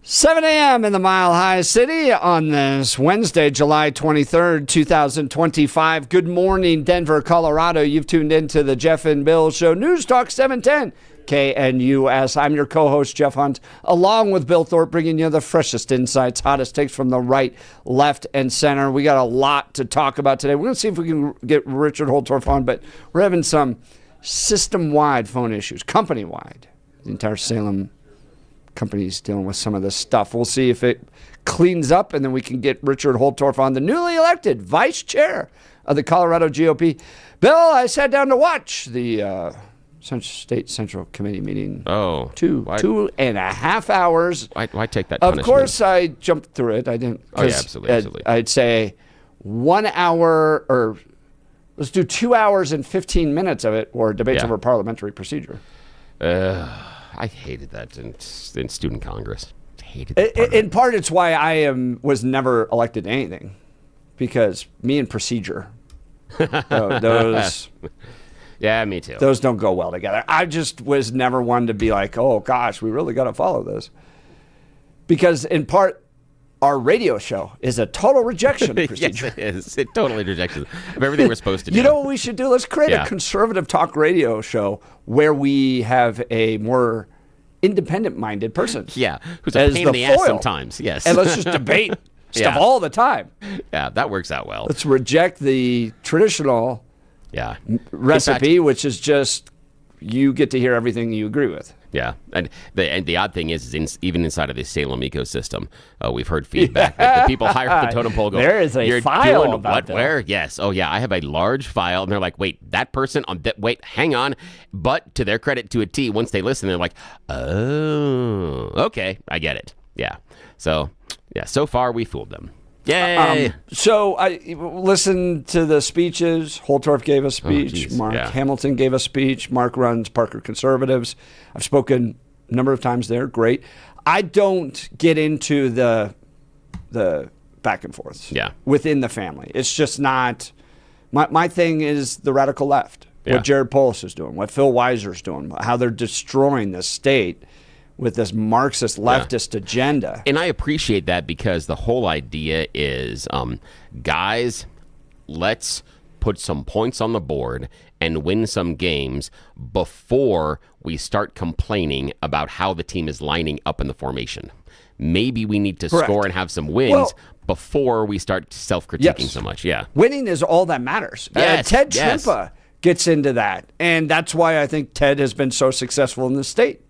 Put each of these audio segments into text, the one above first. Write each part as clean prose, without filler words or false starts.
7 a.m. in the Mile High City on this Wednesday, July 23rd, 2025. Good morning, Denver, Colorado. You've tuned into the Jeff and Bill Show, News Talk 710 KNUS. I'm your co-host, Jeff Hunt, along with Bill Thorpe, bringing you the freshest insights, hottest takes from the right, left, and center. We got a lot to talk about today. We're going to see if we can get Richard Holtorf on, but we're having some system-wide phone issues, company-wide. The entire Salem companies dealing with some of this stuff. We'll see if it cleans up, and then we can get Richard Holtorf on, the newly elected vice chair of the Colorado GOP. Bill, I sat down to watch the State Central Committee meeting. Oh. 2.5 hours. Why take that Of punishment? course, I jumped through it. I didn't. Oh, yeah, absolutely. I'd say 1 hour, or let's do 2 hours and 15 minutes of it, or debates over parliamentary procedure. I hated that in student Congress. Hated that In part, it's why I was never elected to anything, because me and procedure, those. Yeah, me too. Those don't go well together. I just was never one to be like, oh gosh, we really got to follow this, because in part, our radio show is a total rejection procedure. Yes, it is. It totally rejection of everything we're supposed to do. You know what we should do? Let's create a conservative talk radio show where we have a more independent-minded person. Yeah, who's a pain in the ass sometimes. Yes, and let's just debate stuff all the time. Yeah, that works out well. Let's reject the traditional recipe, which is just you get to hear everything you agree with. Yeah, and the odd thing is even inside of the Salem ecosystem, we've heard feedback that the people higher up the totem pole go, there is a "You're file doing about what? that. Where? Yes. Oh yeah, I have a large file." And they're like, "Wait, that person on that? Wait, hang on." But to their credit, to a T, once they listen, they're like, "Oh, okay, I get it." Yeah. So far we fooled them. Yay! So I listened to the speeches. Holtorf gave a speech. Mark Hamilton gave a speech. Mark runs Parker Conservatives. I've spoken a number of times there. Great. I don't get into the back and forths within the family. It's just not. My thing is the radical left. What Jared Polis is doing. What Phil Weiser's doing. How they're destroying the state with this Marxist leftist agenda. And I appreciate that, because the whole idea is, guys, let's put some points on the board and win some games before we start complaining about how the team is lining up in the formation. Maybe we need to score and have some wins before we start self-critiquing so much. Yeah. Winning is all that matters. Ted Trumpa gets into that. And that's why I think Ted has been so successful in the state.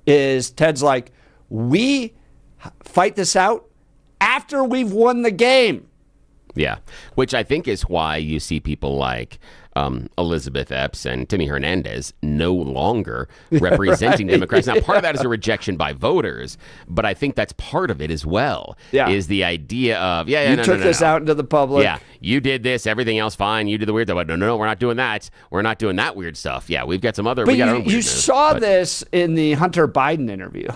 Is Ted's like, we fight this out after we've won the game. Yeah, which I think is why you see people like Elizabeth Epps and Timmy Hernandez no longer representing Democrats. Now, part of that is a rejection by voters, but I think that's part of it as well. Yeah. Is the idea of, you took this out into the public. Yeah, you did this, everything else fine. You did the weird stuff. No, we're not doing that. We're not doing that weird stuff. Yeah, we've got some other. But you saw this in the Hunter Biden interview.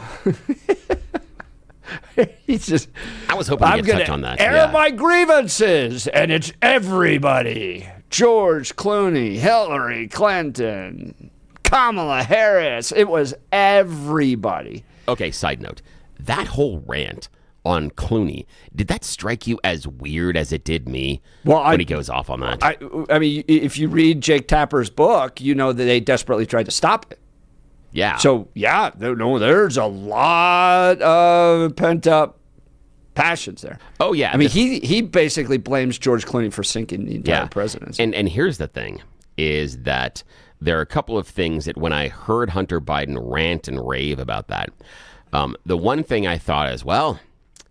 He's just. I was hoping you'd touch on that. Air my grievances, and it's everybody. George Clooney, Hillary Clinton, Kamala Harris. It was everybody. Okay, side note. That whole rant on Clooney, did that strike you as weird as it did me when he goes off on that? I mean, if you read Jake Tapper's book, you know that they desperately tried to stop it. Yeah. So, there's a lot of pent-up passions there. Oh, yeah. I mean, he basically blames George Clooney for sinking the entire presidency. And here's the thing, is that there are a couple of things that when I heard Hunter Biden rant and rave about that, the one thing I thought is, well,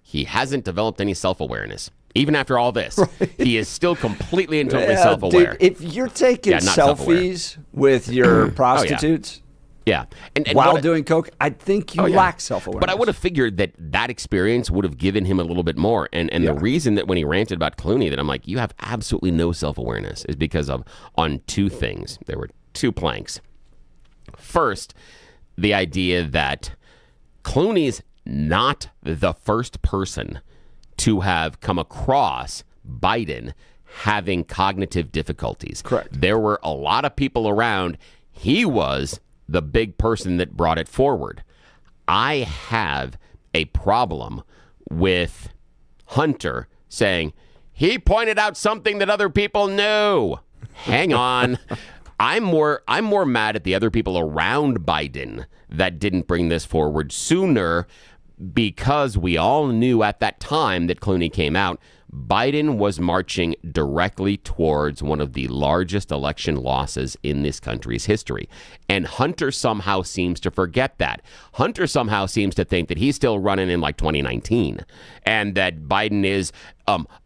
he hasn't developed any self-awareness. Even after all this, he is still completely and totally self-aware. Dude, if you're taking selfies with your prostitutes... Yeah. And while doing coke, I think you lack self-awareness. But I would have figured that experience would have given him a little bit more. And the reason that when he ranted about Clooney that I'm like, you have absolutely no self-awareness is because of on two things. There were two planks. First, the idea that Clooney's not the first person to have come across Biden having cognitive difficulties. Correct. There were a lot of people around. He was the big person that brought it forward. I have a problem with Hunter saying, he pointed out something that other people knew. Hang on. I'm more mad at the other people around Biden that didn't bring this forward sooner, because we all knew at that time that Clooney came out, Biden was marching directly towards one of the largest election losses in this country's history. And Hunter somehow seems to forget that. Hunter somehow seems to think that he's still running in like 2019 and that Biden is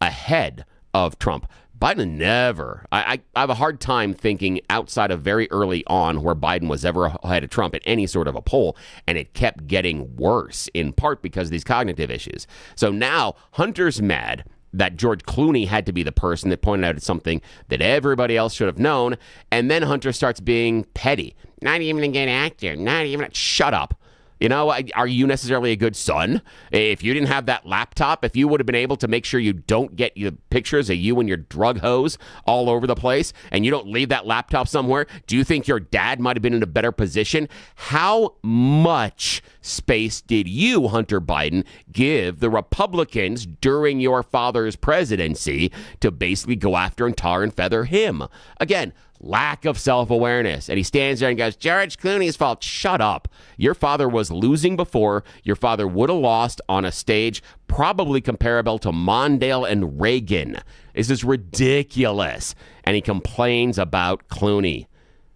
ahead of Trump. Biden never. I have a hard time thinking outside of very early on where Biden was ever ahead of Trump in any sort of a poll, and it kept getting worse, in part because of these cognitive issues. So now Hunter's mad that George Clooney had to be the person that pointed out something that everybody else should have known, and then Hunter starts being petty. Not even a good actor. Not even. Shut up. You know, are you necessarily a good son? If you didn't have that laptop, if you would have been able to make sure you don't get the pictures of you and your drug hose all over the place, and you don't leave that laptop somewhere, do you think your dad might have been in a better position? How much space did you, Hunter Biden, give the Republicans during your father's presidency to basically go after and tar and feather him? Again, lack of self-awareness. And he stands there and goes, George Clooney's fault. Shut up. Your father was losing before. Your father would have lost on a stage probably comparable to Mondale and Reagan. This is ridiculous. And he complains about Clooney.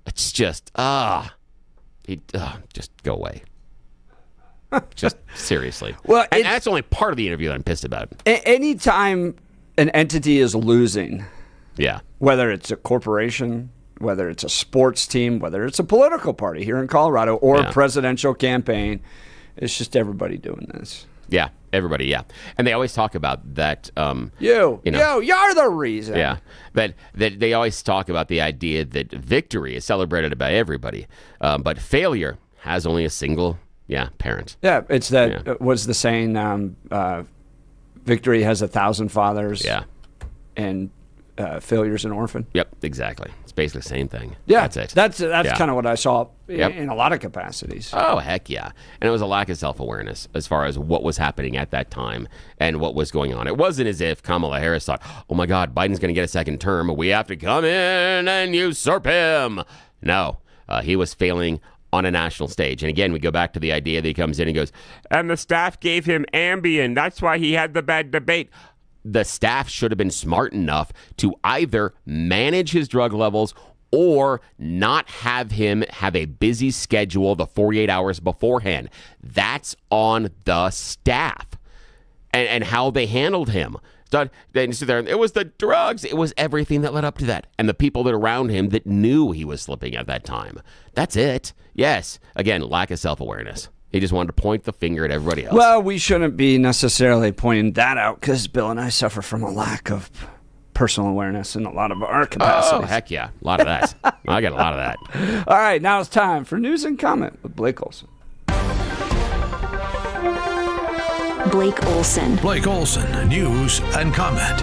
It's just, just go away. Just seriously. Well, and that's only part of the interview that I'm pissed about. Anytime an entity is losing, yeah, whether it's a corporation, whether it's a sports team, whether it's a political party here in Colorado or a presidential campaign, it's just everybody doing this. Yeah, everybody, yeah. And they always talk about that. You're the reason. Yeah, that they always talk about the idea that victory is celebrated by everybody, but failure has only a single parent. Yeah, it's that was the saying, victory has 1,000 fathers. Yeah. And failure's an orphan. Yep, exactly. It's basically the same thing. Yeah, that's it. That's kind of what I saw in a lot of capacities. Oh, heck yeah. And it was a lack of self-awareness as far as what was happening at that time and what was going on. It wasn't as if Kamala Harris thought, oh my God, Biden's going to get a second term. We have to come in and usurp him. No, he was failing on a national stage. And again, we go back to the idea that he comes in and goes, and the staff gave him Ambien. That's why he had the bad debate. The staff should have been smart enough to either manage his drug levels or not have him have a busy schedule the 48 hours beforehand. That's on the staff and how they handled him. It was the drugs. It was everything that led up to that. And the people that around him that knew he was slipping at that time. That's it. Yes. Again, lack of self-awareness. He just wanted to point the finger at everybody else. Well, we shouldn't be necessarily pointing that out because Bill and I suffer from a lack of personal awareness in a lot of our capacities. Oh, heck yeah. A lot of that. I got a lot of that. All right, now it's time for News and Comment with Blake Olson. Blake Olson. Blake Olson, News and Comment.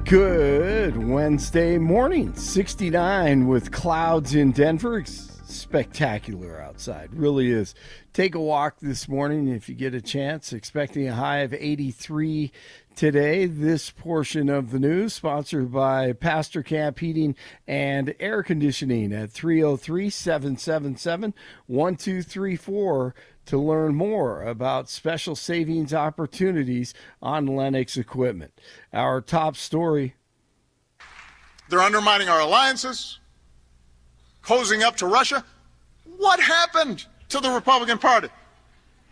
Good Wednesday morning. 69 with clouds in Denver. Spectacular outside. Really is. Take a walk this morning if you get a chance. Expecting a high of 83 today. This portion of the news sponsored by Pastor Camp Heating and Air Conditioning at 303-777-1234 to learn more about special savings opportunities on Lennox equipment. Our top story. They're undermining our alliances, cozying up to Russia. What happened to the Republican Party?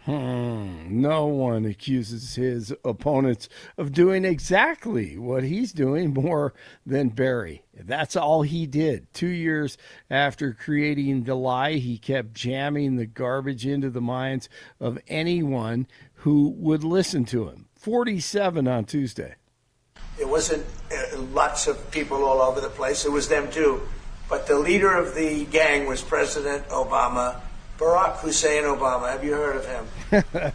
No one accuses his opponents of doing exactly what he's doing more than Barry. That's all he did. 2 years after creating the lie, he kept jamming the garbage into the minds of anyone who would listen to him. 47 on Tuesday. It wasn't lots of people all over the place. It was them too. But the leader of the gang was President Obama, Barack Hussein Obama. Have you heard of him?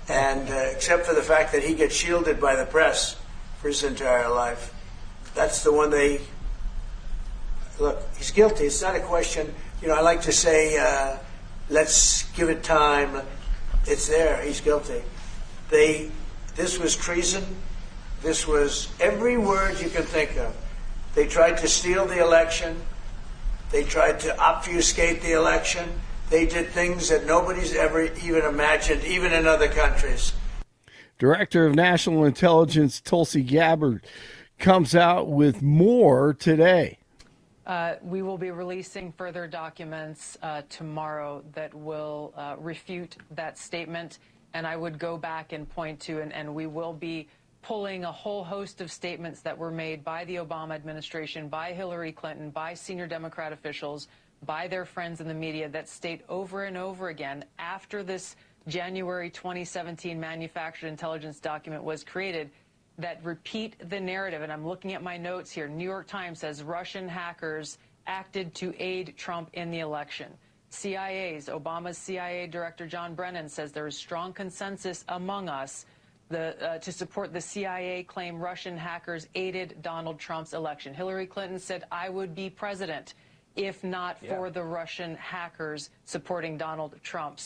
And except for the fact that he gets shielded by the press for his entire life, that's the one they... Look, he's guilty. It's not a question. I like to say let's give it time. It's there. He's guilty. This was treason. This was every word you can think of. They tried to steal the election. They tried to obfuscate the election. They did things that nobody's ever even imagined, even in other countries. Director of National Intelligence Tulsi Gabbard comes out with more today. We will be releasing further documents tomorrow that will refute that statement. And I would go back and point to, and we will be pulling a whole host of statements that were made by the Obama administration, by Hillary Clinton, by senior Democrat officials, by their friends in the media that state over and over again after this January 2017 manufactured intelligence document was created that repeat the narrative. And I'm looking at my notes here. New York Times says Russian hackers acted to aid Trump in the election. Obama's CIA Director John Brennan says there is strong consensus among us to support the CIA claim Russian hackers aided Donald Trump's election. Hillary Clinton said, I would be president if not for the Russian hackers supporting Donald Trump.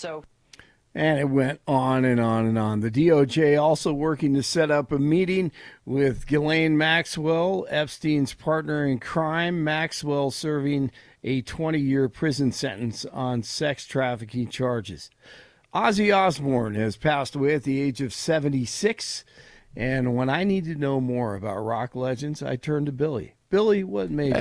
And it went on and on and on. The DOJ also working to set up a meeting with Ghislaine Maxwell, Epstein's partner in crime. Maxwell serving a 20-year prison sentence on sex trafficking charges. Ozzy Osbourne has passed away at the age of 76. And when I need to know more about rock legends, I turn to Billy. Billy, what made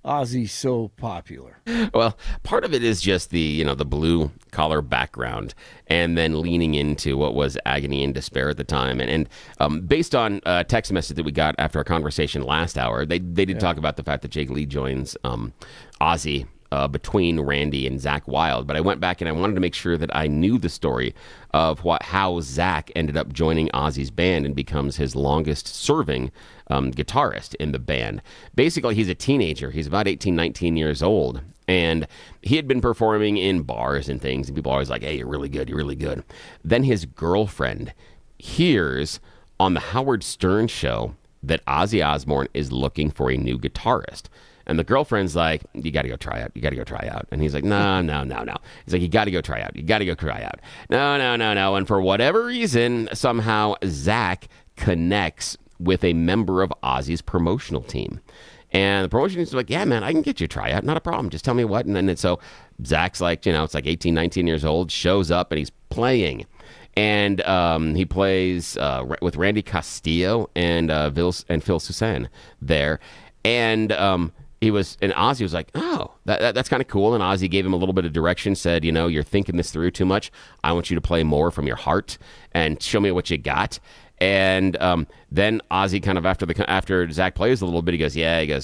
Ozzy so popular? Well, part of it is just the blue collar background, and then leaning into what was agony and despair at the time. And based on a text message that we got after our conversation last hour, they did talk about the fact that Jake Lee joins Ozzy between Randy and Zakk Wylde. But I went back and I wanted to make sure that I knew the story of how Zakk ended up joining Ozzy's band and becomes his longest serving guitarist in the band. Basically, he's a teenager. He's about 18, 19 years old. And he had been performing in bars and things. And people are always like, hey, you're really good. You're really good. Then his girlfriend hears on the Howard Stern show that Ozzy Osbourne is looking for a new guitarist. And the girlfriend's like, you got to go try out. You got to go try out. And he's like, no. He's like, you got to go try out. You got to go try out. No. And for whatever reason, somehow Zakk connects with a member of Ozzy's promotional team. And the promotion team's like, yeah, man, I can get you a tryout. Not a problem. Just tell me what. And then so Zack's like, it's like 18, 19 years old, shows up and he's playing. And he plays with Randy Castillo and Phil Susan there. And Ozzy was like, oh, that's kind of cool. And Ozzy gave him a little bit of direction, said, you're thinking this through too much. I want you to play more from your heart and show me what you got. And then Ozzy kind of after Zakk plays a little bit, he goes,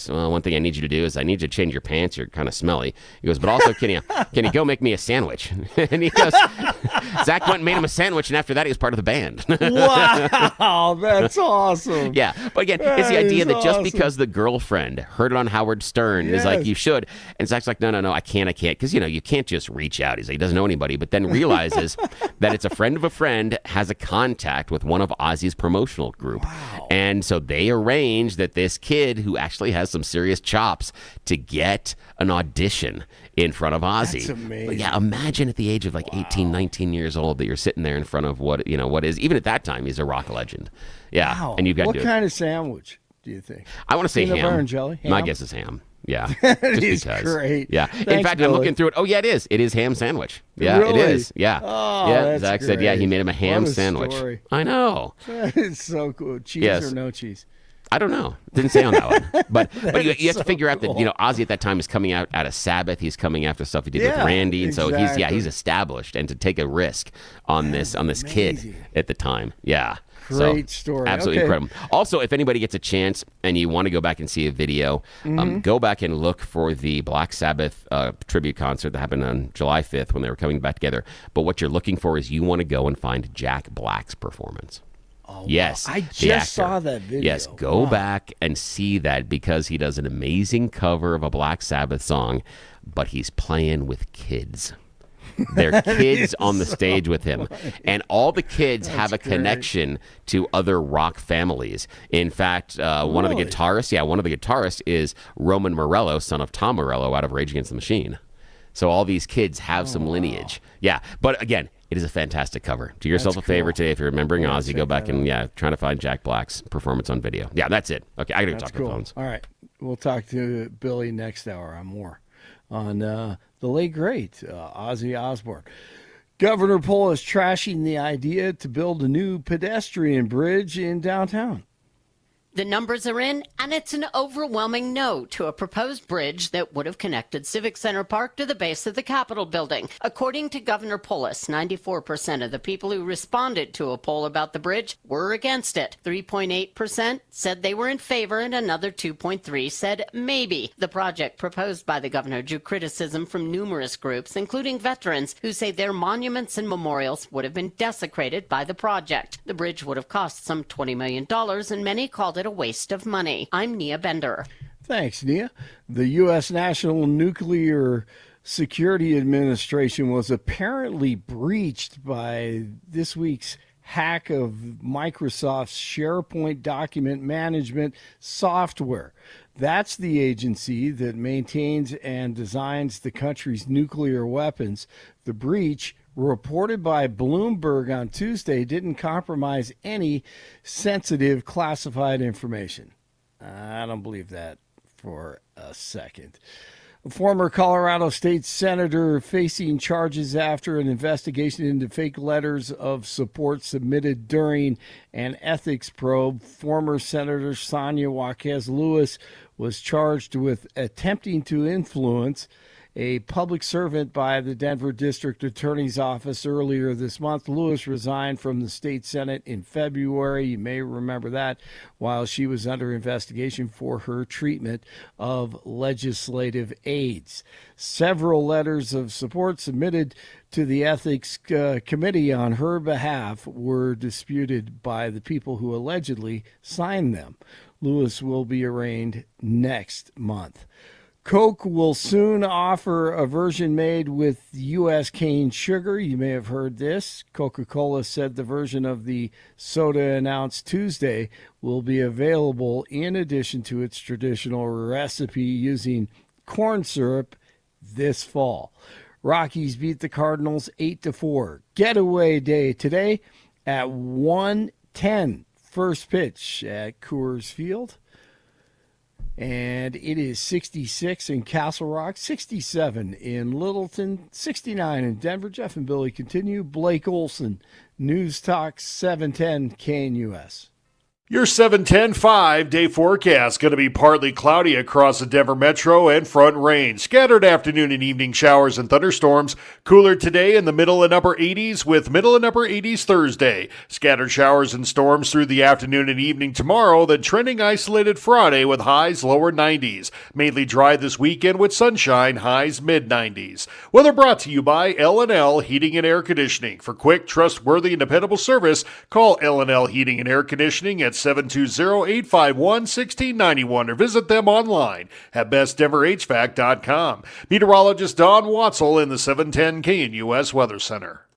well, one thing I need you to do is I need you to change your pants. You're kind of smelly. He goes, but also can you go make me a sandwich? And he goes, Zakk went and made him a sandwich, and after that he was part of the band. Wow, that's awesome. Yeah, but again, it's the idea that just because the girlfriend heard it on Howard Stern is like, you should, and Zack's like, no, I can't, because you can't just reach out. He's like, he doesn't know anybody, but then realizes that it's a friend of a friend has a contact with one of Ozzy's promotional group. Wow. And so they arrange that this kid who actually has some serious chops to get an audition in front of Ozzy. That's amazing. But yeah, imagine at the age of 18, 19 years old that you're sitting there in front of what is, even at that time, he's a rock legend. Yeah. Wow. And you've got what kind of sandwich do you think? I want to say peanut ham. butter and jelly? Ham? My guess is ham. Yeah. It is great. Yeah. Thanks, in fact, Billy. I'm looking through it. Oh, yeah, it is. It is ham sandwich. Yeah, really? It is. Yeah. Oh, yeah. that's Zakk said, great. he made him a ham What a sandwich. story. I know. That is so cool. Cheese or no cheese? I don't know. Didn't say on that one. But you have to figure out cool. that Ozzy at that time is coming out of Sabbath. He's coming after stuff he did with Randy, and exactly. so he's established. And to take a risk on this kid at the time, Great story. Absolutely incredible. Also, if anybody gets a chance and you want to go back and see a video, go back and look for the Black Sabbath tribute concert that happened on July 5th when they were coming back together. But what you're looking for is you want to go and find Jack Black's performance. Oh, yes. wow. I just saw that video. Yes, go back and see that because he does an amazing cover of a Black Sabbath song, but he's playing with kids. They're kids on the stage with him. And all the kids have a connection to other rock families. In fact, one of the guitarists is Roman Morello, son of Tom Morello out of Rage Against the Machine. So all these kids have some lineage. Yeah, but again, it is a fantastic cover. Do yourself a favor today if you're remembering Ozzy. Go back and trying to find Jack Black's performance on video. Yeah, that's it. Okay, I got to talk to the phones. All right, we'll talk to Billy next hour on more on the late great Ozzy Osbourne. Governor Polis trashing the idea to build a new pedestrian bridge in downtown. The numbers are in, and it's an overwhelming no to a proposed bridge that would have connected Civic Center Park to the base of the Capitol building. According to Governor Polis, 94% of the people who responded to a poll about the bridge were against it. 3.8% said they were in favor, and another 2.3% said maybe. The project proposed by the governor drew criticism from numerous groups, including veterans, who say their monuments and memorials would have been desecrated by the project. The bridge would have cost some $20 million, and many called it a waste of money. I'm Nia Bender. Thanks, Nia. The U.S. National Nuclear Security Administration was apparently breached by this week's hack of Microsoft's SharePoint document management software. That's the agency that maintains and designs the country's nuclear weapons. The breach, reported by Bloomberg on Tuesday, didn't compromise any sensitive classified information. I don't believe that for a second. A former Colorado state senator facing charges after an investigation into fake letters of support submitted during an ethics probe. Former Senator Sonia Jaquez Lewis was charged with attempting to influence a public servant by the Denver District Attorney's Office earlier this month. Lewis resigned from the state Senate in February. You may remember that, while she was under investigation for her treatment of legislative aides. Several letters of support submitted to the Ethics Committee on her behalf were disputed by the people who allegedly signed them. Lewis will be arraigned next month. Coke will soon offer a version made with U.S. cane sugar. You may have heard this. Coca-Cola said the version of the soda announced Tuesday will be available in addition to its traditional recipe using corn syrup this fall. Rockies beat the Cardinals 8-4. Getaway day today at 1:10. First pitch at Coors Field. And it is 66 in Castle Rock, 67 in Littleton, 69 in Denver. Jeff and Billy continue. Blake Olson, News Talk 710 KNUS. Your 710 5-day forecast going to be partly cloudy across the Denver metro and Front Range. Scattered afternoon and evening showers and thunderstorms. Cooler today in the middle and upper 80s with middle and upper 80s Thursday. Scattered showers and storms through the afternoon and evening tomorrow, then trending isolated Friday with highs lower 90s. Mainly dry this weekend with sunshine, highs mid-90s. Weather brought to you by L&L Heating and Air Conditioning. For quick, trustworthy, and dependable service, call L&L Heating and Air Conditioning at 720-851-1691 or visit them online at bestdenverhvac.com. Meteorologist Don Watzel in the 710 KNUS Weather Center.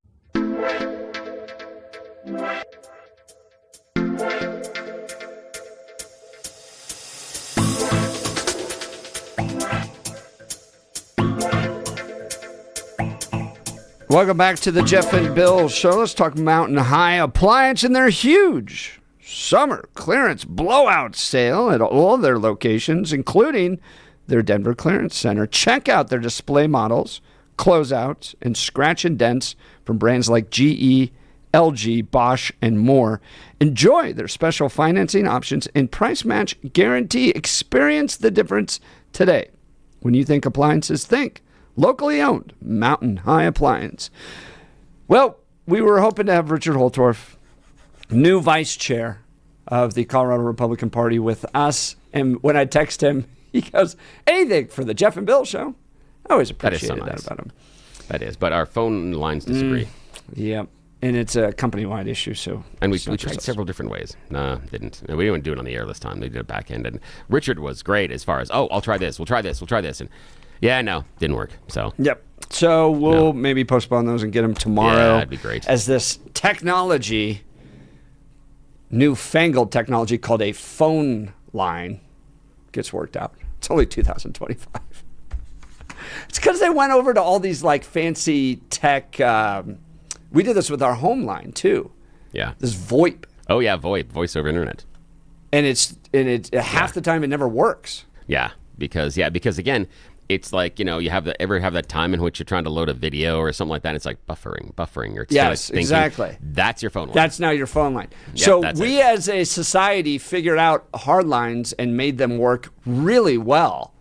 Welcome back to the Jeff and Bill Show. Let's talk Mountain High Appliance and their huge summer clearance blowout sale at all their locations, including their Denver Clearance Center. Check out their display models, closeouts, and scratch and dents from brands like GE, LG, Bosch, and more. Enjoy their special financing options and price match guarantee. Experience the difference today. When you think appliances, think locally owned Mountain High Appliance. Well, we were hoping to have Richard Holtorf, new vice chair of the Colorado Republican Party, with us. And when I text him, he goes, anything for the Jeff and Bill Show. I always appreciated that about him. That is, but our phone lines disagree. Yeah, and it's a company-wide issue, so. And we tried several different ways. No, didn't. No, we didn't do it on the air this time. They did it back end. And Richard was great as far as, I'll try this, we'll try this. And yeah, no, didn't work. So. Yep. So we'll maybe postpone those and get them tomorrow. Yeah, that'd be great. As this technology, newfangled technology called a phone line, gets worked out. It's only 2025. It's because they went over to all these like fancy tech. We did this with our home line too. Yeah. This VoIP. Oh yeah, VoIP, voice over internet. And half the time it never works. Yeah, because again, it's like, you ever have that time in which you're trying to load a video or something like that. It's like buffering, or it's yes, thinking, exactly. That's your phone line. That's now your phone line. Yep, so we as a society figured out hard lines and made them work really well.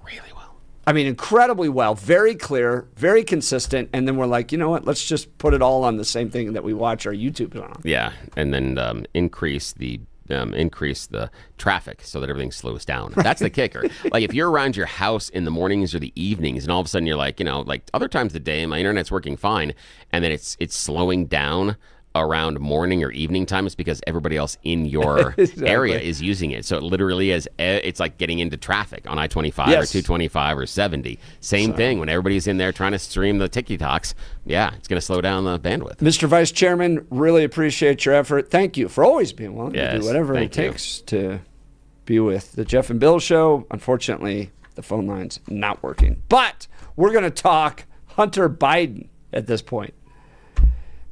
I mean, incredibly well, very clear, very consistent. And then we're like, you know what? Let's just put it all on the same thing that we watch our YouTube on. Yeah, and then increase the traffic so that everything slows down. That's the kicker. Like if you're around your house in the mornings or the evenings, and all of a sudden you're like, like other times of the day, my internet's working fine, and then it's slowing down around morning or evening time, it's because everybody else in your area is using it. So it literally is, it's like getting into traffic on I-25 or 225 or 70. Same thing when everybody's in there trying to stream the TikToks. Yeah, it's going to slow down the bandwidth. Mr. Vice Chairman, really appreciate your effort. Thank you for always being willing to do whatever it takes to be with the Jeff and Bill Show. Unfortunately, the phone line's not working. But we're going to talk Hunter Biden at this point,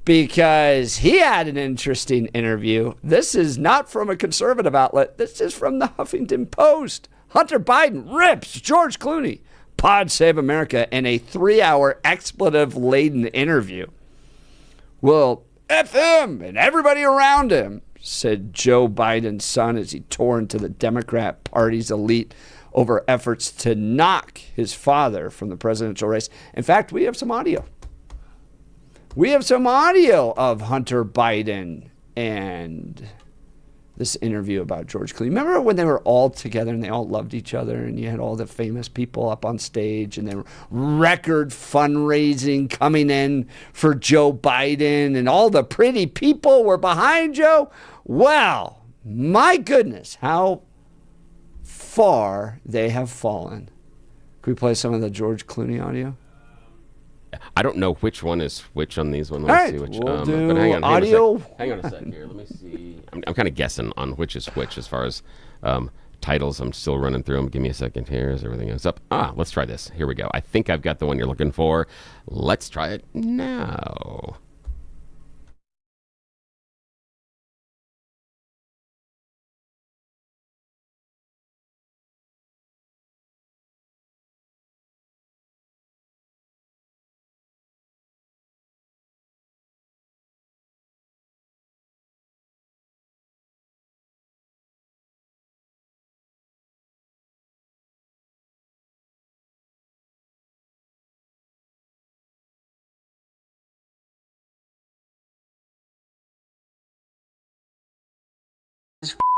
because he had an interesting interview. This is not from a conservative outlet. This is from the Huffington Post. Hunter Biden rips George Clooney, Pod Save America, in a 3-hour expletive-laden interview. Well, F him and everybody around him, said Joe Biden's son as he tore into the Democrat Party's elite over efforts to knock his father from the presidential race. In fact, we have some audio. We have some audio of Hunter Biden and this interview about George Clooney. Remember when they were all together and they all loved each other and you had all the famous people up on stage and there were record fundraising coming in for Joe Biden and all the pretty people were behind Joe? Well, my goodness, how far they have fallen. Can we play some of the George Clooney audio? I don't know which one is which on these ones. Let's see which. We'll do but hang on audio. Hang on a sec here. Let me see. I'm kind of guessing on which is which as far as titles. I'm still running through them. Give me a second here as everything goes up. Let's try this. Here we go. I think I've got the one you're looking for. Let's try it now.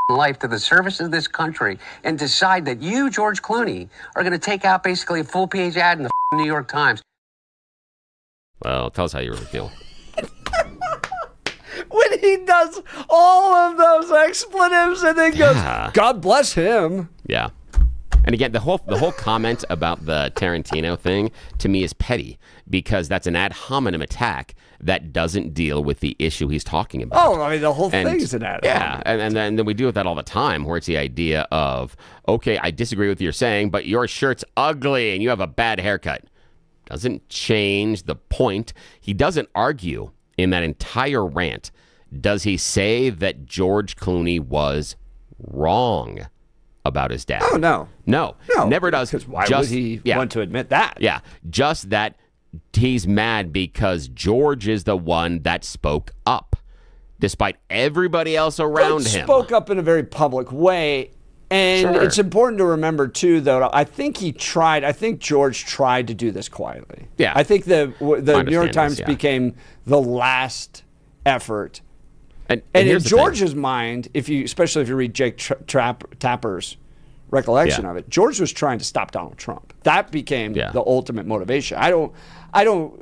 Life to the service of this country and decide that you, George Clooney, are going to take out basically a full-page ad in the New York Times. Well, tell us how you really feel. When he does all of those expletives and then goes, God bless him. Yeah. And again, the whole comment about the Tarantino thing to me is petty because that's an ad hominem attack that doesn't deal with the issue he's talking about. Oh, I mean, the whole thing is an ad hominem. Yeah, and then we deal with that all the time where it's the idea of, okay, I disagree with what you're saying, but your shirt's ugly and you have a bad haircut. Doesn't change the point. He doesn't argue in that entire rant. Does he say that George Clooney was wrong about his dad? Oh, no. No, never does. Because why would he want to admit that? Yeah, just that he's mad because George is the one that spoke up, despite everybody else around him. Spoke up in a very public way. And it's important to remember, too, though, I think George tried to do this quietly. Yeah. I think the New York Times became the last effort. And in George's mind, especially if you read Jake Tapper's recollection of it, George was trying to stop Donald Trump. That became the ultimate motivation. I don't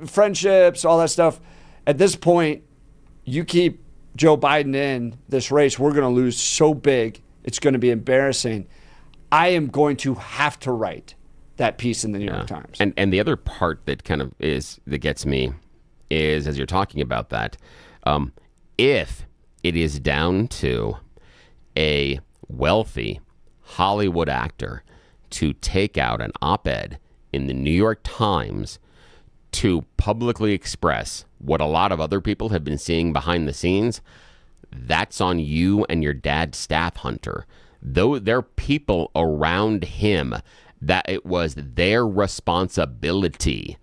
friendships, all that stuff. At this point, you keep Joe Biden in this race, we're going to lose so big. It's going to be embarrassing. I am going to have to write that piece in the New York Times. And the other part that kind of that gets me is, as you're talking about that, if it is down to a wealthy Hollywood actor to take out an op-ed in the New York Times to publicly express what a lot of other people have been seeing behind the scenes, that's on you and your dad's staff, Hunter. Though there are people around him that it was their responsibility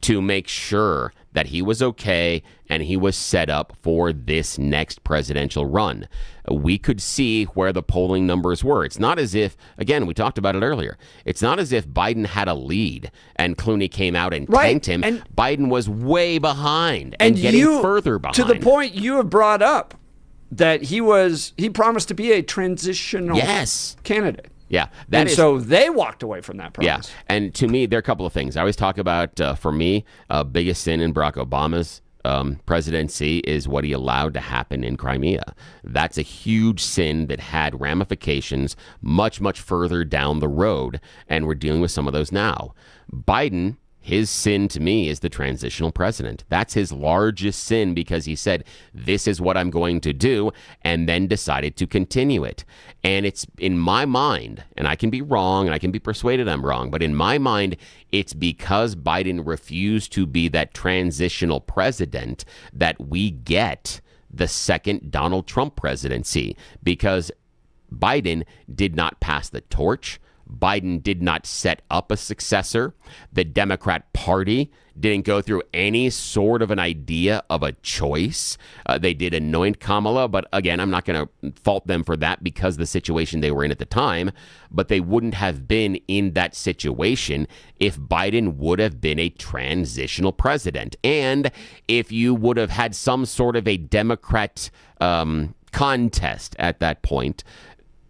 to make sure that he was okay and he was set up for this next presidential run. We could see where the polling numbers were. It's not as if, again, we talked about it earlier, it's not as if Biden had a lead and Clooney came out and tanked him. And Biden was way behind and getting further behind. To the point you have brought up that he promised to be a transitional candidate. Yeah. So they walked away from that promise. Yeah. And to me, there are a couple of things. I always talk about, for me, biggest sin in Barack Obama's presidency is what he allowed to happen in Crimea. That's a huge sin that had ramifications much, much further down the road. And we're dealing with some of those now. Biden, his sin to me is the transitional president. That's his largest sin because he said, this is what I'm going to do, and then decided to continue it. And it's in my mind, and I can be wrong, and I can be persuaded I'm wrong, but in my mind, it's because Biden refused to be that transitional president that we get the second Donald Trump presidency, because Biden did not pass the torch. Biden did not set up a successor. The Democrat Party didn't go through any sort of an idea of a choice. They did anoint Kamala, but again, I'm not going to fault them for that because of the situation they were in at the time. But they wouldn't have been in that situation if Biden would have been a transitional president. And if you would have had some sort of a Democrat contest at that point,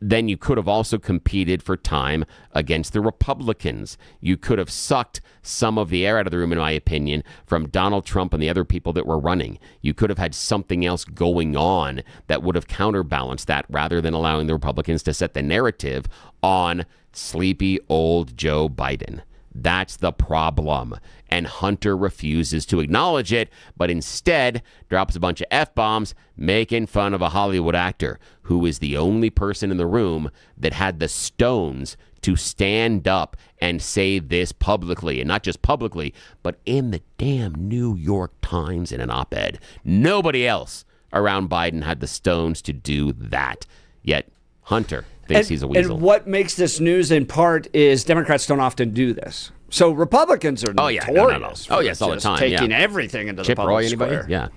then you could have also competed for time against the Republicans. You could have sucked some of the air out of the room, in my opinion, from Donald Trump and the other people that were running. You could have had something else going on that would have counterbalanced that rather than allowing the Republicans to set the narrative on sleepy old Joe Biden. That's the problem. And Hunter refuses to acknowledge it, but instead drops a bunch of F-bombs making fun of a Hollywood actor who is the only person in the room that had the stones to stand up and say this publicly. And not just publicly, but in the damn New York Times in an op-ed. Nobody else around Biden had the stones to do that. Yet Hunter thinks he's a weasel. And what makes this news in part is Democrats don't often do this. So Republicans are notorious for all the time. Taking everything into Chip the public Roy, anybody? square. Yeah.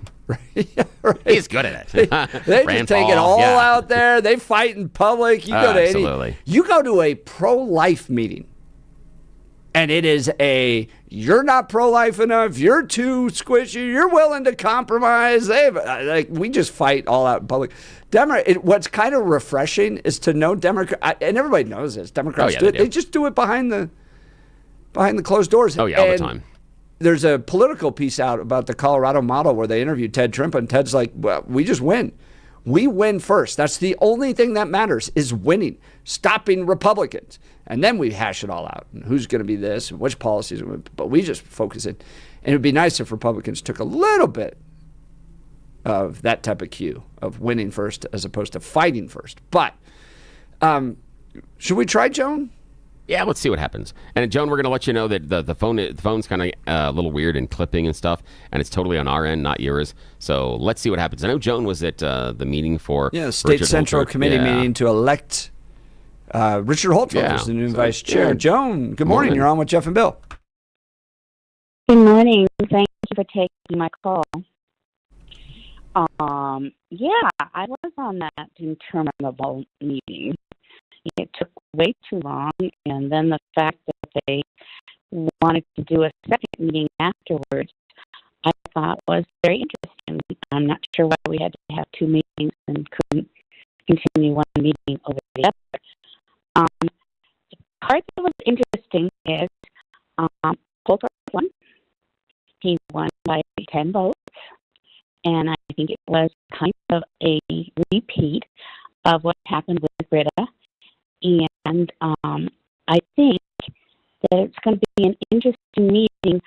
Yeah, right. He's good at it. They just take it all out there. They fight in public. You go to you go to a pro-life meeting, and it is you're not pro-life enough. You're too squishy. You're willing to compromise. We just fight all out in public. What's kind of refreshing is to know Democrat, and everybody knows this. Democrats they just do it behind the closed doors. Oh yeah, all the time. There's a political piece out about the Colorado model where they interviewed Ted Trimpa, and Ted's like, well, we just win. We win first. That's the only thing that matters is winning, stopping Republicans. And then we hash it all out. And who's going to be this and which policies. But we just focus it. And it would be nice if Republicans took a little bit of that type of cue of winning first as opposed to fighting first. But should we try Joan? Yeah, let's see what happens. And Joan, we're going to let you know that the phone's kind of a little weird and clipping and stuff, and it's totally on our end, not yours. So let's see what happens. I know Joan was at the meeting for State Richard Central Holtford. Committee meeting to elect Richard Holtford as the new vice chair. Yeah. Joan, good morning. You're on with Jeff and Bill. Good morning. Thank you for taking my call. I was on that interminable meeting. It took way too long, and then the fact that they wanted to do a second meeting afterwards, I thought was very interesting. I'm not sure why we had to have two meetings and couldn't continue one meeting over the other. The part that was interesting is Holter won. He won by 10 votes, and I think it was kind of a repeat of what happened with Britta. And I think that it's going to be an interesting meeting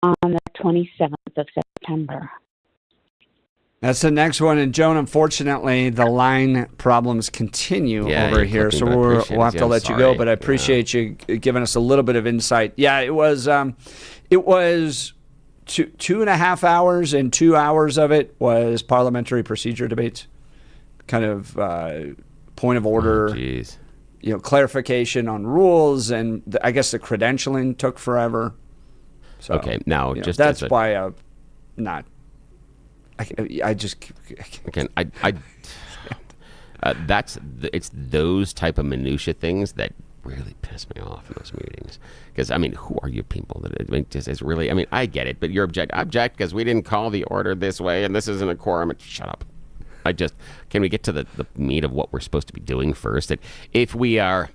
on the 27th of September. That's the next one. And Joan, unfortunately, the line problems continue over here, so we'll have to let you go. But I appreciate you giving us a little bit of insight. Yeah, it was 2.5 hours, and 2 hours of it was parliamentary procedure debates, kind of point of order, clarification on rues, and I guess the credentialing took forever. So, okay, now just that's why not. I just again it's those type of minutia things that really piss me off in those meetings, because I mean, who are you people that it's really, I mean, I get it, but you're object because we didn't call the order this way and this isn't a quorum. Shut up. Can we get to the meat of what we're supposed to be doing first? That if we are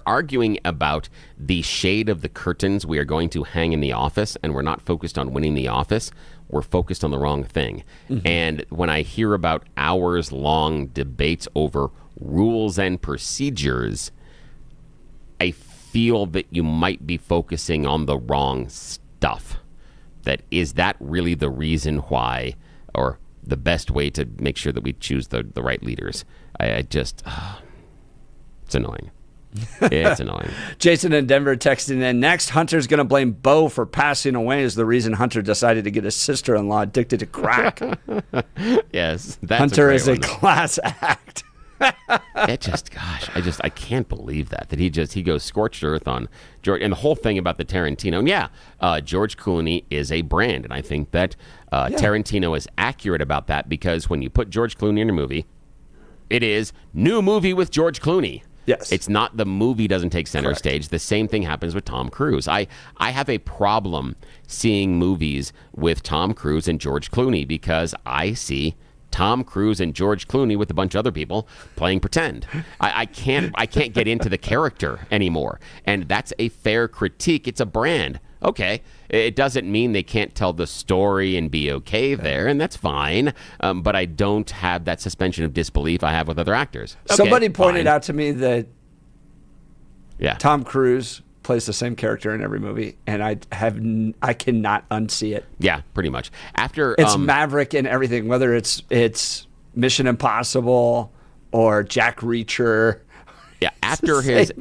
arguing about the shade of the curtains we are going to hang in the office, and we're not focused on winning the office, we're focused on the wrong thing. Mm-hmm. And when I hear about hours-long debates over rules and procedures, I feel that you might be focusing on the wrong stuff. Is that really the reason why, or the best way to make sure that we choose the right leaders? It's annoying. It's annoying. Jason in Denver texting in, next, Hunter's going to blame Bo for passing away as the reason Hunter decided to get his sister-in-law addicted to crack. Yes. That's Hunter is a class act. I can't believe that he goes scorched earth on George, and the whole thing about the Tarantino. And George Clooney is a brand, and I think that Tarantino is accurate about that, because when you put George Clooney in a movie, it is new movie with George Clooney. Yes. It's not the movie doesn't take center stage. The same thing happens with Tom Cruise. I have a problem seeing movies with Tom Cruise and George Clooney, because I see Tom Cruise and George Clooney with a bunch of other people playing pretend. I can't get into the character anymore. And that's a fair critique. It's a brand. Okay. It doesn't mean they can't tell the story and be okay there, and that's fine. But I don't have that suspension of disbelief I have with other actors. Okay, somebody pointed out to me that Tom Cruise plays the same character in every movie, and I cannot unsee it. Yeah, pretty much. After it's Maverick and everything, whether it's Mission Impossible or Jack Reacher. Yeah, after his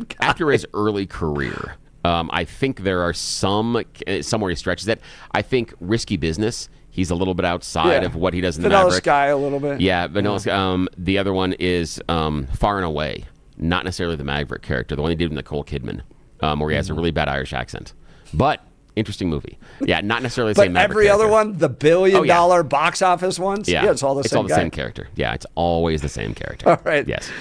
early career. I think there are somewhere he stretches it. I think Risky Business, he's a little bit outside of what he does in the Vanilla Maverick. Sky a little bit. Yeah, Vanilla Sky. The other one is Far and Away. Not necessarily the Maverick character, the one he did with Nicole Kidman, where he has a really bad Irish accent. But interesting movie. Yeah, not necessarily the same Maverick every character. other one, the billion-dollar box office ones, it's all the same guy. Same character. Yeah, it's always the same character. All right. Yes.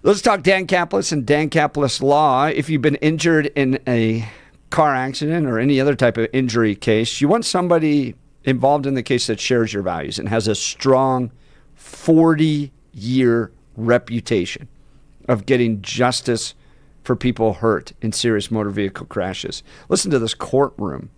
Let's talk Dan Caplis and Dan Caplis Law. If you've been injured in a car accident or any other type of injury case, you want somebody involved in the case that shares your values and has a strong 40-year reputation of getting justice for people hurt in serious motor vehicle crashes. Listen to this courtroom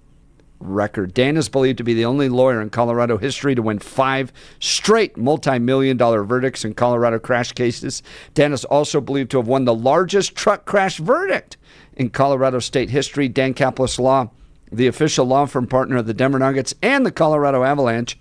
record. Dan is believed to be the only lawyer in Colorado history to win 5 straight multi-million-dollar verdicts in Colorado crash cases. Dan is also believed to have won the largest truck crash verdict in Colorado state history. Dan Caplis Law, the official law firm partner of the Denver Nuggets and the Colorado Avalanche.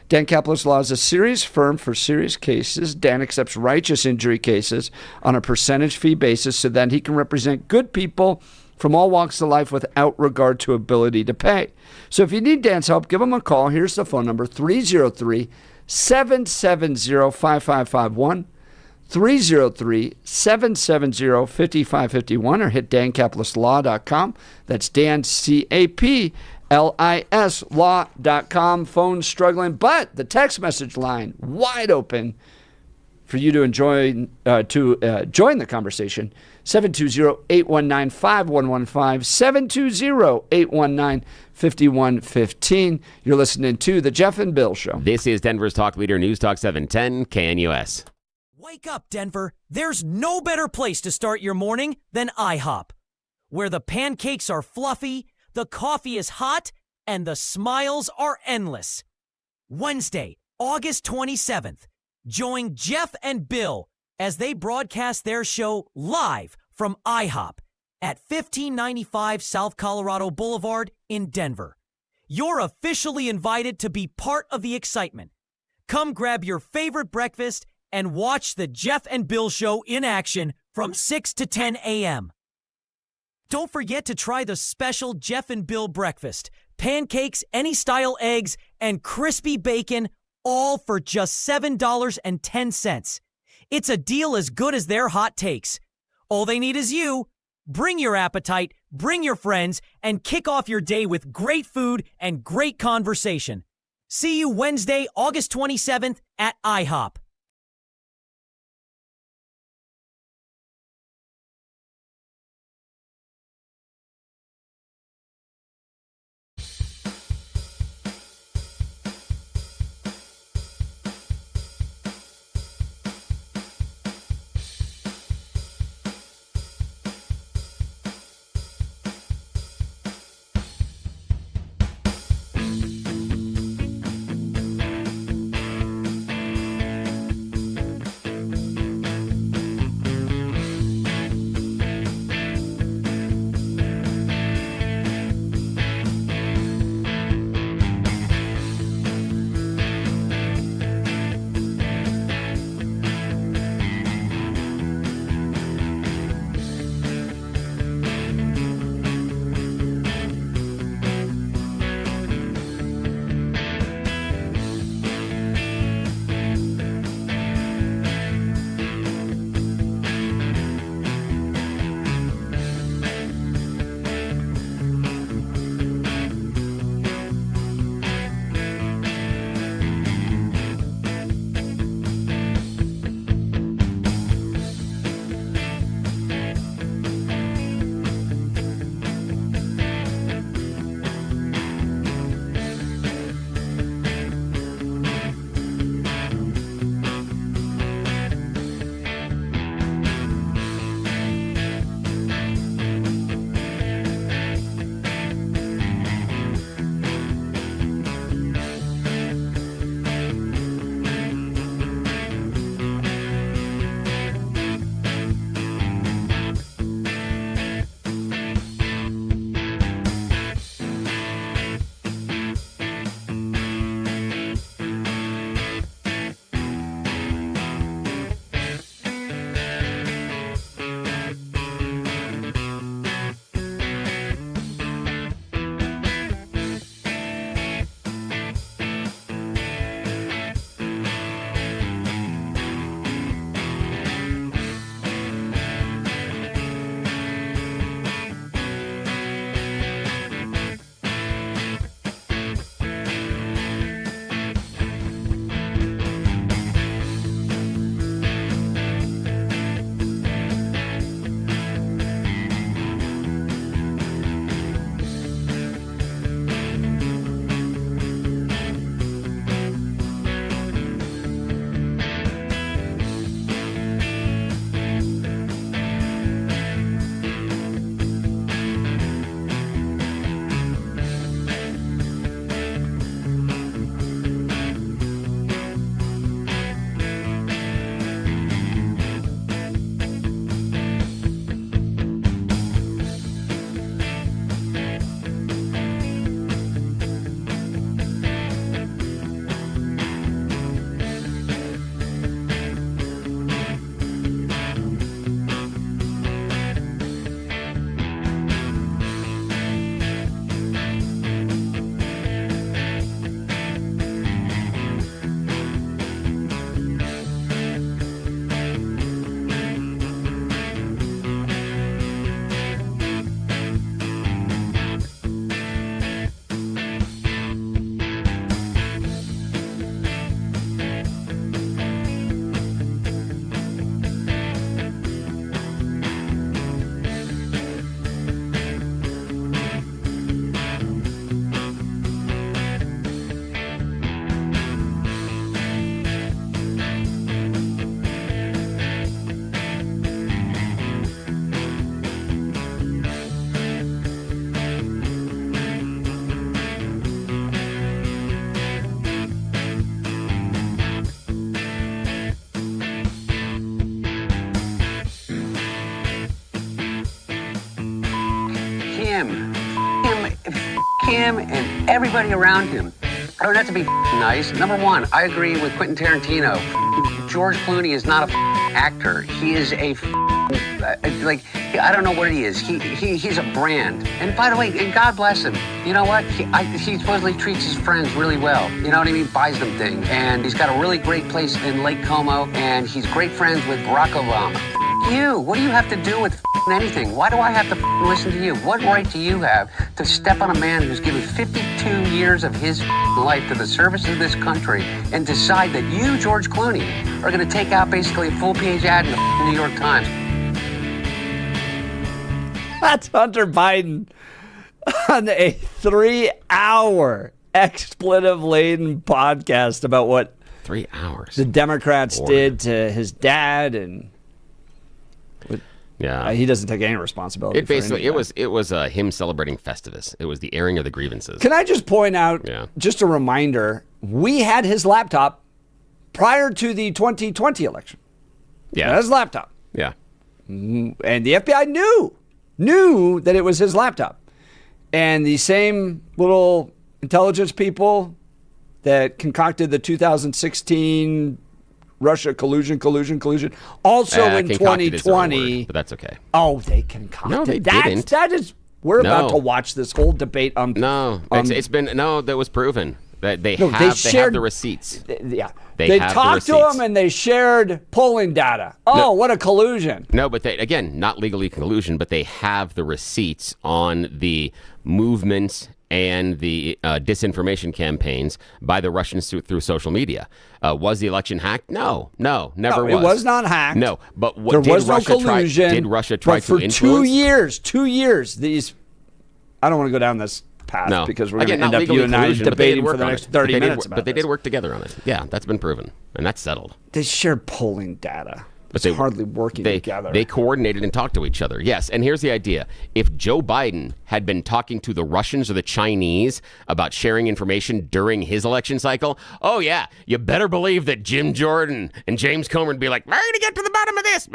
Dan Caplis Law is a serious firm for serious cases. Dan accepts righteous injury cases on a percentage fee basis so that he can represent good people from all walks of life without regard to ability to pay. So if you need Dan's help, give him a call. Here's the phone number, 303-770-5551, 303-770-5551, or hit dancaplisLaw.com. That's Dan, C-A-P-L-I-S, law.com. Phone struggling, but the text message line wide open for you to join the conversation. 720-819-5115, 720-819-5115. You're listening to The Jeff and Bill Show. This is Denver's Talk Leader, News Talk 710 KNUS. Wake up, Denver. There's no better place to start your morning than IHOP, where the pancakes are fluffy, the coffee is hot, and the smiles are endless. Wednesday, August 27th, join Jeff and Bill as they broadcast their show live from IHOP at 1595 South Colorado Boulevard in Denver. You're officially invited to be part of the excitement Come grab your favorite breakfast and watch the Jeff and Bill Show in action from 6 to 10 a.m. Don't forget to try the special Jeff and Bill breakfast. Pancakes, any style eggs, and crispy bacon, all for just $7.10. It's a deal as good as their hot takes. All they need is you. Bring your appetite, bring your friends, and kick off your day with great food and great conversation. See you Wednesday, August 27th at IHOP. Him and everybody around him. I don't have to be nice. Number one, I agree with Quentin Tarantino. George Clooney is not a actor. He is a I don't know what he is. He's a brand. And by the way, and God bless him. You know what? He supposedly treats his friends really well. You know what I mean? Buys them things. And he's got a really great place in Lake Como. And he's great friends with Barack Obama. You, what do you have to do with anything? Why do I have to listen to you? What right do you have to step on a man who's given 52 years of his life to the service of this country and decide that you, George Clooney, are going to take out basically a full-page ad in the New York Times? That's Hunter Biden on a 3-hour expletive-laden podcast about what 3 hours the Democrats did to his dad, and he doesn't take any responsibility. It basically it was him celebrating Festivus. It was the airing of the grievances. Can I just point out, just a reminder, we had his laptop prior to the 2020 election. Yeah, his laptop. Yeah, and the FBI knew that it was his laptop, and the same little intelligence people that concocted the 2016 Russia collusion. Also in 2020, but that's okay. Oh, they concocted. No, they didn't. That is. We're about to watch this whole debate. It's been that was proven that they have the receipts. They talked to him and they shared polling data. What a collusion! No, but they not legally collusion, but they have the receipts on the movements and the disinformation campaigns by the Russians through social media. Was the election hacked? No, never was. It was not hacked. No, but there was no collusion. Did Russia try to influence? For 2 years, these. I don't want to go down this path because we're going to end up you and I debating for the next 30 minutes about But they did work together on it. Yeah, that's been proven, and that's settled. They shared polling data. But it's hardly working together. They coordinated and talked to each other. Yes, and here's the idea. If Joe Biden had been talking to the Russians or the Chinese about sharing information during his election cycle, you better believe that Jim Jordan and James Comer would be like, we're going to get to the bottom of this.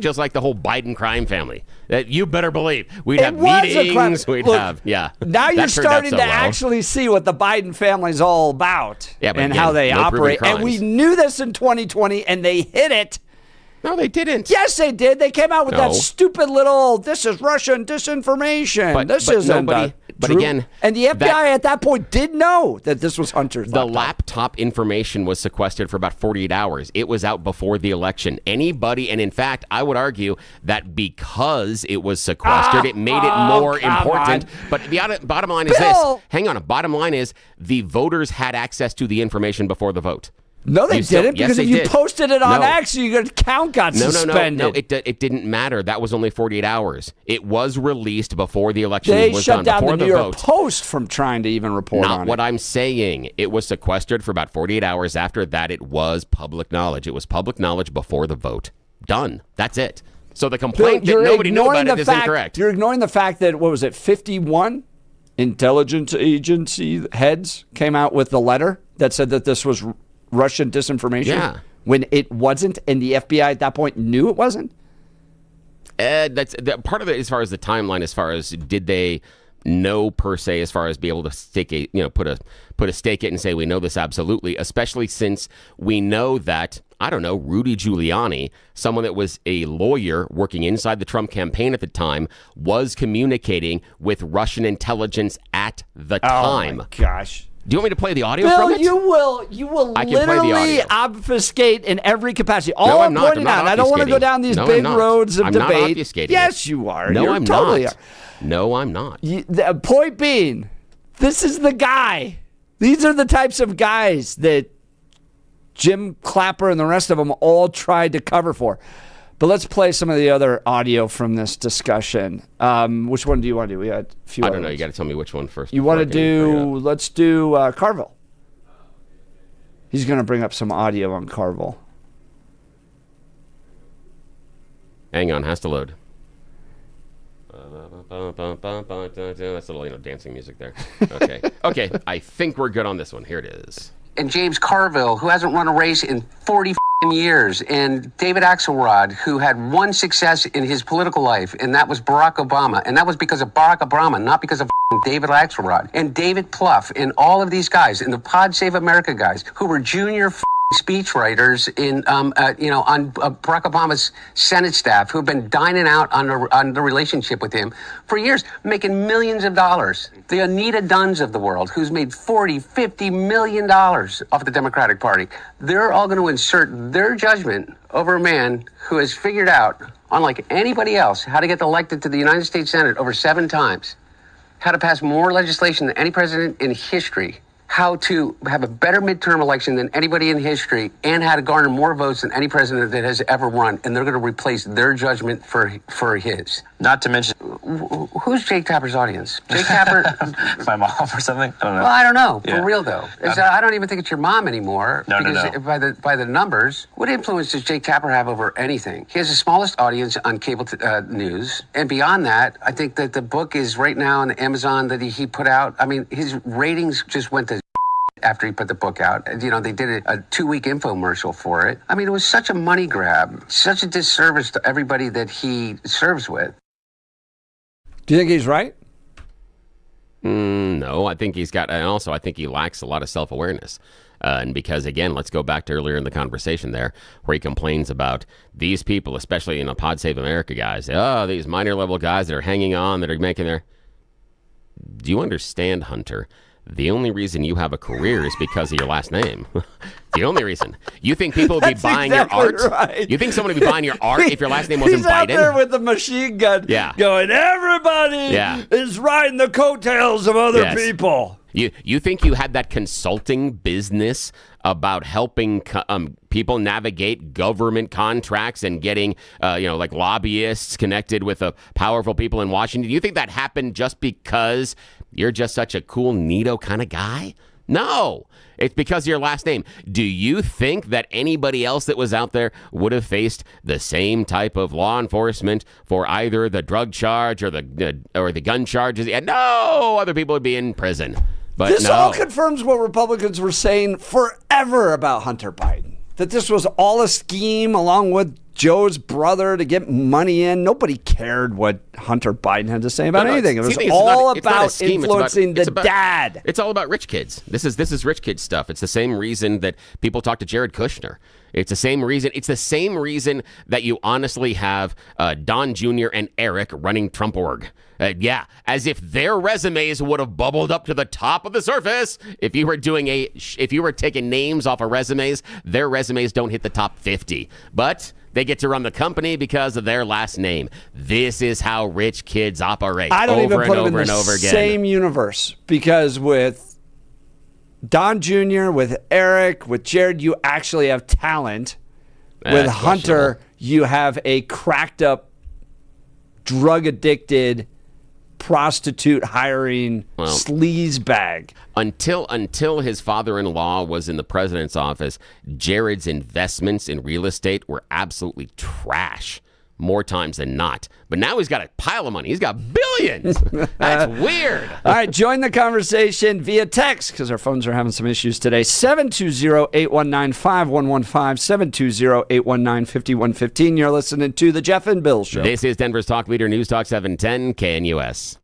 Just like the whole Biden crime family. That you better believe. We'd have meetings. Now you're starting to actually see what the Biden family's all about and how they operate. And we knew this in 2020, and they hit it. No, they didn't. Yes, they did. They came out with that stupid little, this is Russian disinformation. This isn't true. But again... And the FBI at that point did know that this was Hunter's laptop. The laptop information was sequestered for about 48 hours. It was out before the election. Anybody, and in fact, I would argue that because it was sequestered, it made it more important. But the bottom line is this. Hang on. Bottom line is the voters had access to the information before the vote. No, they didn't, because if you posted it on X, your account got suspended. No, it didn't matter. That was only 48 hours. It was released before the election was They shut done, down before the New York Post from trying to even report on it. Not what I'm saying. It was sequestered for about 48 hours. After that, it was public knowledge. It was public knowledge before the vote. Done. That's it. So the complaint that nobody knew about it is incorrect. You're ignoring the fact that, 51 intelligence agency heads came out with the letter that said that this was Russian disinformation when it wasn't, and the FBI at that point knew it wasn't? That's part of it as far as the timeline, as far as did they know per se, as far as be able to stake put a stake it and say we know this absolutely, especially since we know that, I don't know, Rudy Giuliani, someone that was a lawyer working inside the Trump campaign at the time, was communicating with Russian intelligence at the time. Oh my gosh. Do you want me to play the audio Bill, from it? You will literally obfuscate in every capacity. All I'm pointing out, I don't want to go down these big roads of debate. I'm not obfuscating. Yes, you are. No, I'm not. No, I'm not. The point being, this is the guy. These are the types of guys that Jim Clapper and the rest of them all tried to cover for. But let's play some of the other audio from this discussion. Which one do you want to do? We got a few. I don't know. You got to tell me which one first. You want to do? Let's do Carville. He's going to bring up some audio on Carville. Hang on, has to load. That's a little dancing music there. Okay. I think we're good on this one. Here it is. And James Carville, who hasn't run a race in 40 years. And David Axelrod, who had one success in his political life, and that was Barack Obama. And that was because of Barack Obama, not because of David Axelrod. And David Plouffe, and all of these guys, and the Pod Save America guys, who were junior speechwriters in, on Barack Obama's Senate staff, who have been dining out on the relationship with him for years, making millions of dollars. The Anita Dunns of the world, who's made $40-50 million off the Democratic Party. They're all going to insert their judgment over a man who has figured out, unlike anybody else, how to get elected to the United States Senate over 7 times, how to pass more legislation than any president in history, how to have a better midterm election than anybody in history, and how to garner more votes than any president that has ever run. And they're going to replace their judgment for his. Not to mention... Who's Jake Tapper's audience? Jake Tapper... My mom or something? I don't know. Well, I don't know. Yeah. For real, though. I don't even think it's your mom anymore. No. By the numbers, what influence does Jake Tapper have over anything? He has the smallest audience on cable news. And beyond that, I think that the book is right now on Amazon that he put out. I mean, his ratings just went to after he put the book out. You know, they did a 2-week infomercial for it. I mean, it was such a money grab, such a disservice to everybody that he serves with. Do you think he's right? No, I think he's got, and also I think he lacks a lot of self-awareness. And because, again, let's go back to earlier in the conversation there, where he complains about these people, especially, Pod Save America guys. Oh, these minor level guys that are hanging on, that are making their... Do you understand, Hunter? The only reason you have a career is because of your last name. The only reason. You think people would be buying your art? Right. You think someone would be buying your art if your last name wasn't He's Biden? out there with the machine gun going, everybody is riding the coattails of other people. You think you had that consulting business about helping people navigate government contracts and getting, like lobbyists connected with powerful people in Washington? Do you think that happened just because you're just such a cool, neato kind of guy? No, it's because of your last name. Do you think that anybody else that was out there would have faced the same type of law enforcement for either the drug charge or the gun charges? No, other people would be in prison. But this no. all confirms what Republicans were saying forever about Hunter Biden, that this was all a scheme along with Joe's brother to get money in. Nobody cared what Hunter Biden had to say about anything. It was all about influencing the dad. It's all about rich kids. This is rich kid stuff. It's the same reason that people talk to Jared Kushner. It's the same reason. It's the same reason that you honestly have Don Jr. and Eric running Trump org. As if their resumes would have bubbled up to the top of the surface. If you were taking names off of resumes, their resumes don't hit the top 50. But they get to run the company because of their last name. This is how rich kids operate. I don't even put them in the again. Same universe, because with Don Jr., with Eric, with Jared, you actually have talent. With Hunter, you have a cracked up, drug addicted, prostitute hiring sleaze bag. Until his father-in-law was in the president's office, Jared's investments in real estate were absolutely trash, more times than not. But now he's got a pile of money. He's got billions. That's weird. All right, join the conversation via text, because our phones are having some issues today. 720-819-5115, 720-819-5115. You're listening to The Jeff and Bill Show. This is Denver's Talk Leader, News Talk 710 KNUS.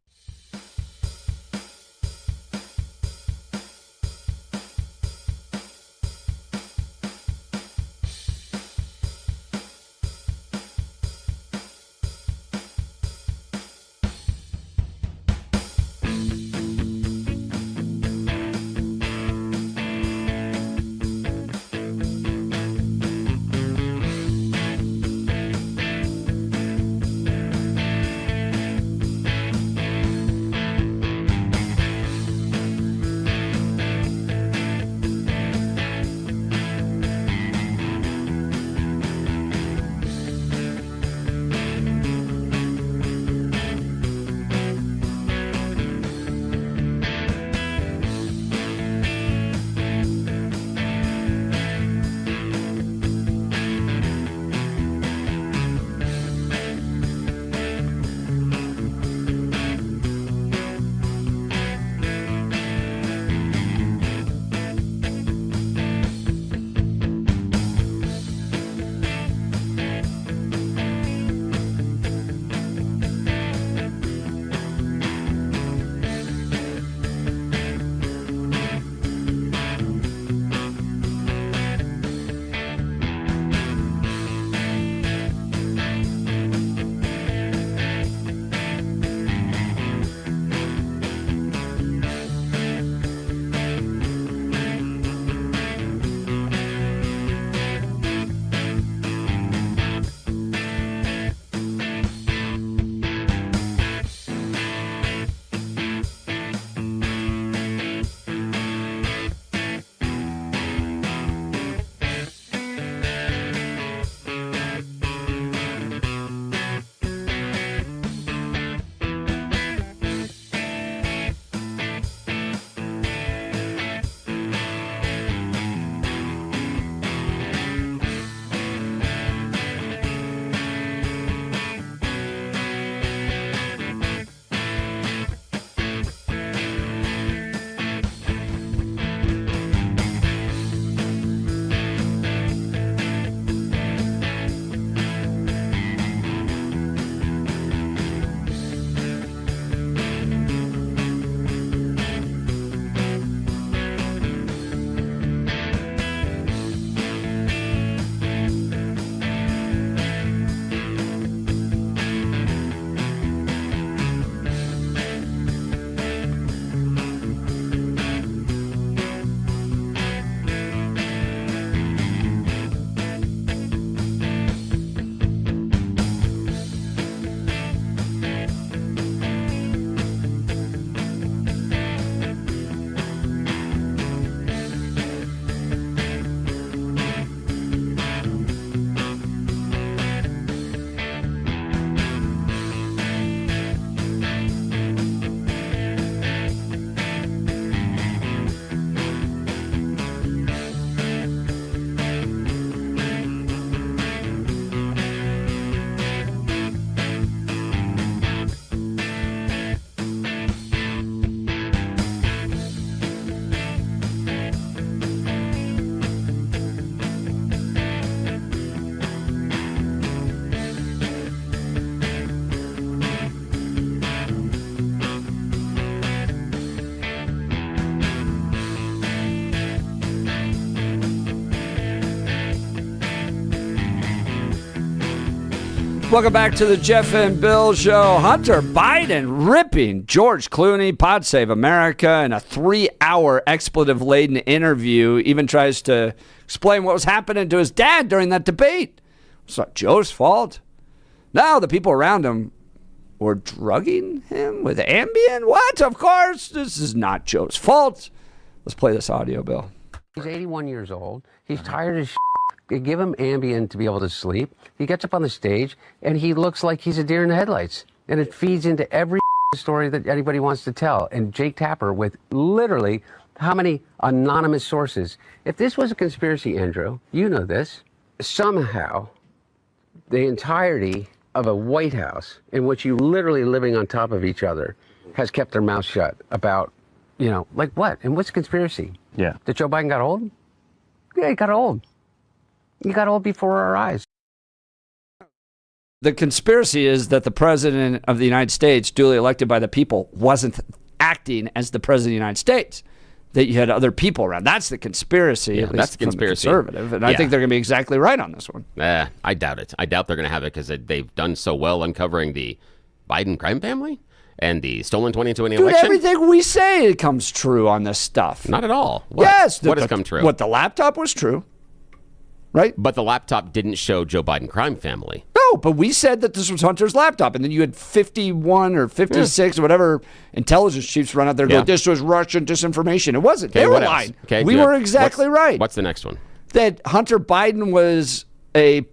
Welcome back to the Jeff and Bill Show. Hunter Biden ripping George Clooney, Pod Save America, in a 3-hour expletive-laden interview. Even tries to explain what was happening to his dad during that debate. It's not Joe's fault. No, the people around him were drugging him with Ambien. What? Of course, this is not Joe's fault. Let's play this audio, Bill. He's 81 years old. He's tired as shit. They give him Ambien to be able to sleep. He gets up on the stage, and he looks like he's a deer in the headlights. And it feeds into every story that anybody wants to tell. And Jake Tapper with literally how many anonymous sources. If this was a conspiracy, Andrew, you know this, somehow the entirety of a White House in which you literally living on top of each other has kept their mouth shut about, like what? And what's conspiracy? Yeah. That Joe Biden got old? Yeah, he got old. He got old before our eyes. The conspiracy is that the president of the United States, duly elected by the people, wasn't acting as the president of the United States. That you had other people around. That's the conspiracy. Yeah, at least that's the conspiracy. From the conservative, and I think they're going to be exactly right on this one. I doubt it. I doubt they're going to have it because they've done so well uncovering the Biden crime family and the stolen 2020 election. Everything we say comes true on this stuff. Not at all. What? Yes. What has come true? What, the laptop was true. Right? But the laptop didn't show Joe Biden crime family. No, but we said that this was Hunter's laptop, and then you had 51 or 56 or whatever intelligence chiefs run out there go, this was Russian disinformation. It wasn't. Okay, they were what else? lying. Okay, we were exactly right. What's the next one? That Hunter Biden was a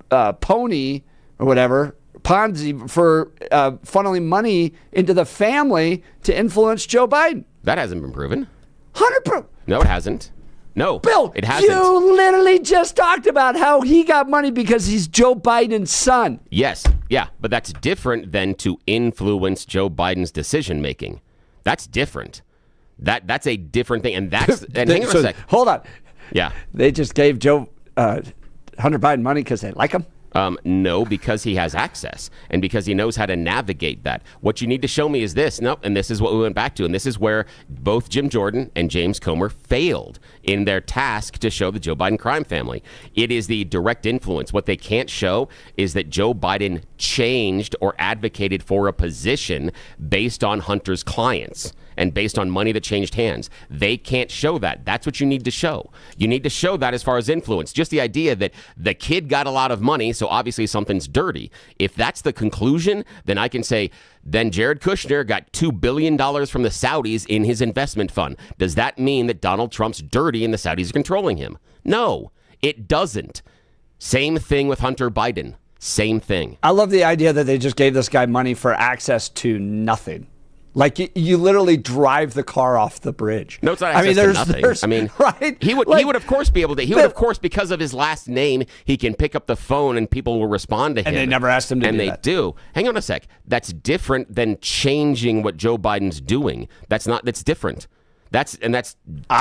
pony or whatever, Ponzi, for funneling money into the family to influence Joe Biden. That hasn't been proven. 100%. No, it hasn't. No, Bill, it hasn't. You literally just talked about how he got money because he's Joe Biden's son. Yes, yeah, but that's different than to influence Joe Biden's decision making. That's different. That's a different thing, and that's. And hang on a sec. Hold on. Yeah, they just gave Hunter Biden money because they like him. No, because he has access and because he knows how to navigate that. What you need to show me is this. Nope, and this is what we went back to. And this is where both Jim Jordan and James Comer failed in their task to show the Joe Biden crime family. It is the direct influence. What they can't show is that Joe Biden changed or advocated for a position based on Hunter's clients and based on money that changed hands. They can't show that. That's what you need to show. You need to show that as far as influence. Just the idea that the kid got a lot of money, so obviously something's dirty. If that's the conclusion, then I can say, then Jared Kushner got $2 billion from the Saudis in his investment fund. Does that mean that Donald Trump's dirty and the Saudis are controlling him? No, it doesn't. Same thing with Hunter Biden. Same thing. I love the idea that they just gave this guy money for access to nothing. Like you literally drive the car off the bridge. No, it's not access to nothing. I mean, right? He would of course be able to. He would of course, because of his last name, he can pick up the phone and people will respond to him. And they never asked him to do that. And they do. Hang on a sec. That's different than changing what Joe Biden's doing. That's different. I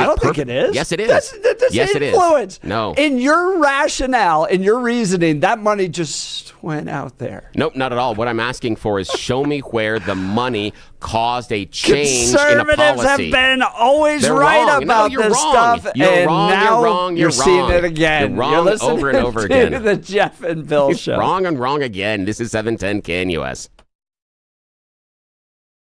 don't think it is. Yes, it is. That's yes, influence. It is. No. In your rationale, in your reasoning, that money just went out there. Nope, not at all. What I'm asking for is show me where the money caused a change in a Conservatives policy. have been always They're right wrong. about No, you're this wrong. stuff. You're and wrong, now you're wrong, you're seeing wrong. it again. You're wrong You're listening over and over to again. the Jeff and Bill Show. Wrong and wrong again. This is 710 KNUS.